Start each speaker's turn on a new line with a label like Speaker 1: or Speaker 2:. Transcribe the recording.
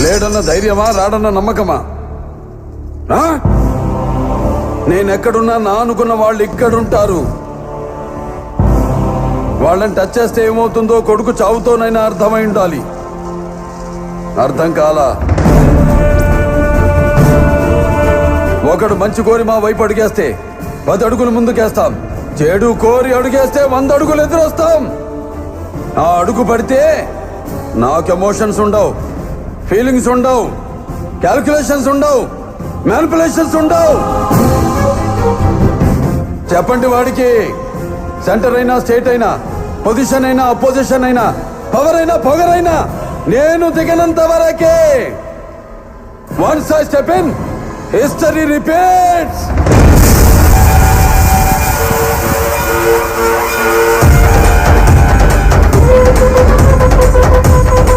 Speaker 1: లేడన్న ధైర్యమా, రాడన్న నమ్మకమా? నేనెక్కడున్నా నా అనుకున్న వాళ్ళు ఇక్కడుంటారు. వాళ్ళని టచ్ చేస్తే ఏమవుతుందో కొడుకు చావుతోనైనా అర్థమై ఉండాలి. అర్థం కాలా? ఒకడు మంచి కోరి మా వైపు అడుగేస్తే 10 అడుగులు ముందుకేస్తాం. చెడు కోరి అడుగేస్తే 100 అడుగులు ఎదురొస్తాం. ఆ అడుగు పడితే నాకు ఎమోషన్స్ ఉండవు, ఫీలింగ్స్ ఉండవు, క్యాల్కులేషన్స్ ఉండవు, మ్యానిపులేషన్స్ ఉండవు. చెప్పండి వాడికి. సెంటర్ అయినా, స్టేట్ అయినా, పొజిషన్ అయినా, అపోజిషన్ అయినా, పవర్ అయినా, పొగరైనా నేను దిగనంత వరకే. Once I step in, history repeats.